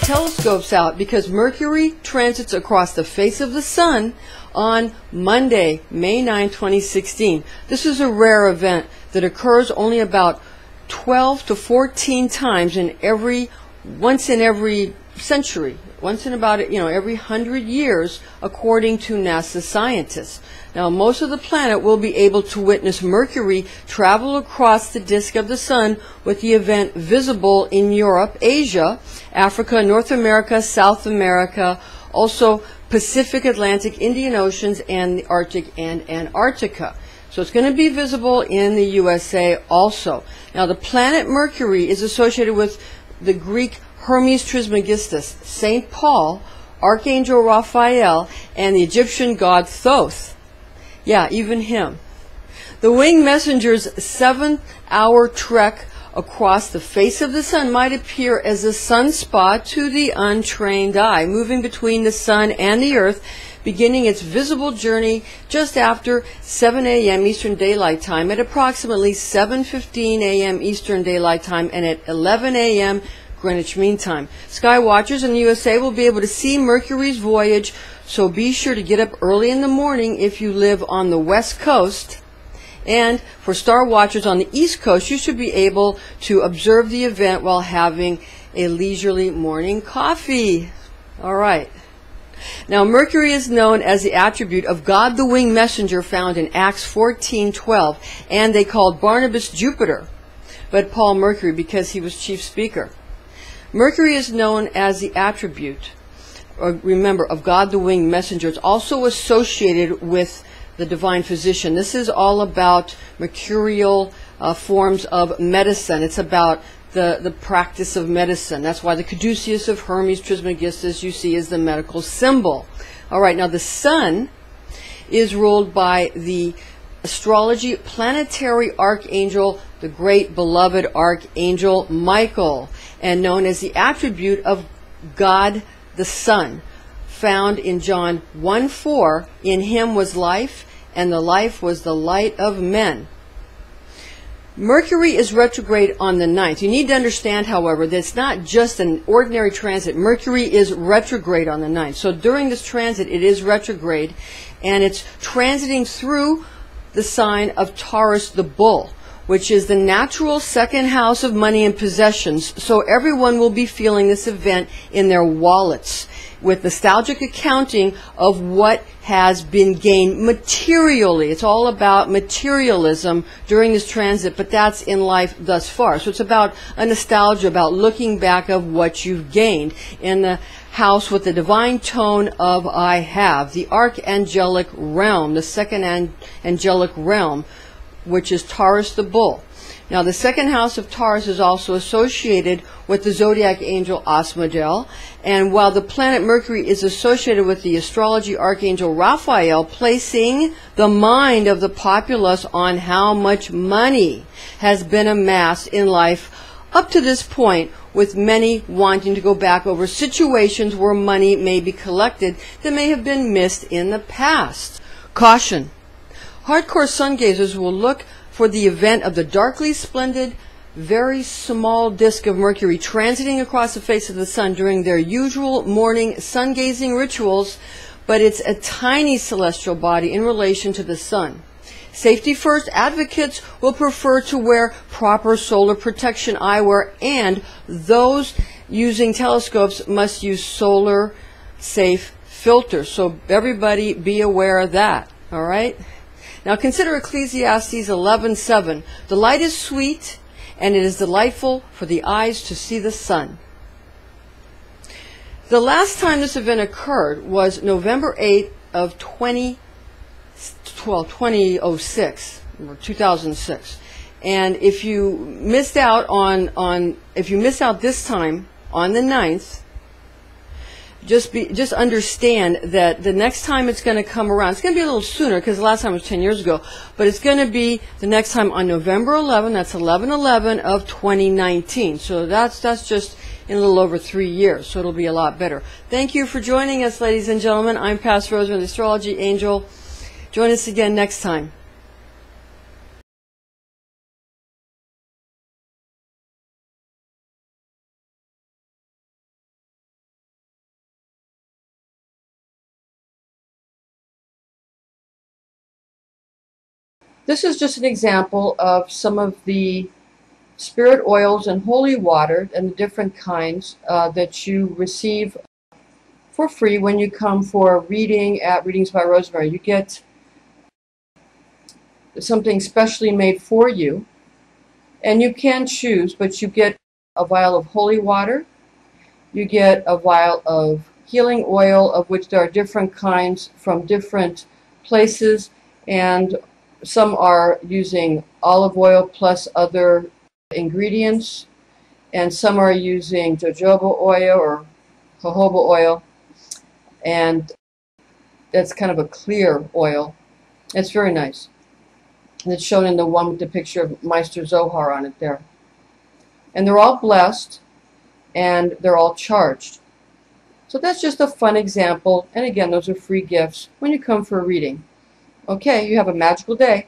Telescopes out, because Mercury transits across the face of the sun on Monday, May 9, 2016. This is a rare event that occurs only about 12 to 14 times once in every century, once in about every 100 years, according to NASA scientists. Now, most of the planet will be able to witness Mercury travel across the disk of the sun, with the event visible in Europe, Asia, Africa, North America, South America, also Pacific, Atlantic, Indian Oceans, and the Arctic and Antarctica. So it's going to be visible in the USA also. Now, the planet Mercury is associated with the Greek Hermes Trismegistus, St. Paul, Archangel Raphael, and the Egyptian God Thoth. Yeah, even him. The winged messenger's 7-hour trek across the face of the sun might appear as a sunspot to the untrained eye, moving between the sun and the earth, beginning its visible journey just after 7 a.m. Eastern Daylight Time, at approximately 7:15 a.m. Eastern Daylight Time, and at 11 a.m. Greenwich Mean Time. Sky watchers in the USA will be able to see Mercury's voyage, so be sure to get up early in the morning if you live on the West Coast. And for star watchers on the East Coast, you should be able to observe the event while having a leisurely morning coffee. All right. Now, Mercury is known as the attribute of God the winged messenger found in Acts 14:12, and they called Barnabas Jupiter, but Paul Mercury because he was chief speaker. Mercury is known as the attribute, remember, of God the winged messenger. It's also associated with the divine physician. This is all about mercurial forms of medicine. It's about the practice of medicine. That's why the caduceus of Hermes Trismegistus you see is the medical symbol. All right, now the sun is ruled by the astrology planetary archangel, the great beloved Archangel Michael, and known as the attribute of God the Son, found in John 1:4, in him was life, and the life was the light of men. Mercury is retrograde on the 9th. You need to understand, however, that it's not just an ordinary transit. Mercury is retrograde on the 9th. So during this transit, it is retrograde, and it's transiting through the sign of Taurus the Bull, which is the natural second house of money and possessions. So everyone will be feeling this event in their wallets, with nostalgic accounting of what has been gained materially. It's all about materialism during this transit, but that's in life thus far. So it's about a nostalgia, about looking back of what you've gained in the house with the divine tone of I have, the archangelic realm, the second angelic realm, which is Taurus the Bull. Now, the second house of Taurus is also associated with the zodiac angel Asmodel, and while the planet Mercury is associated with the astrology archangel Raphael, placing the mind of the populace on how much money has been amassed in life up to this point, with many wanting to go back over situations where money may be collected that may have been missed in the past. Caution. Hardcore sun gazers will look for the event of the darkly splendid, very small disk of Mercury transiting across the face of the sun during their usual morning sun gazing rituals, but it's a tiny celestial body in relation to the sun. Safety first advocates will prefer to wear proper solar protection eyewear, and those using telescopes must use solar safe filters. So everybody be aware of that. All right? Now consider Ecclesiastes 11:7. The light is sweet, and it is delightful for the eyes to see the sun. The last time this event occurred was November 8th of 2006 or 2006. And if you missed out if you missed out this time on the 9th, just understand that the next time it's going to come around, it's going to be a little sooner because the last time was 10 years ago, but it's going to be the next time on November 11, that's 11/11 of 2019. So that's just in a little over 3 years, so it'll be a lot better. Thank you for joining us, ladies and gentlemen. I'm Pastor Rosemary, the Astrology Angel. Join us again next time. This is just an example of some of the spirit oils and holy water and the different kinds that you receive for free when you come for a reading at Readings by Rosemary. You get something specially made for you, and you can choose, but you get a vial of holy water, you get a vial of healing oil, of which there are different kinds from different places, and some are using olive oil plus other ingredients, and some are using jojoba oil or jojoba oil, and that's kind of a clear oil. It's very nice. And it's shown in the one with the picture of Meister Zohar on it there. And they're all blessed, and they're all charged. So that's just a fun example, and again, those are free gifts when you come for a reading. Okay, you have a magical day.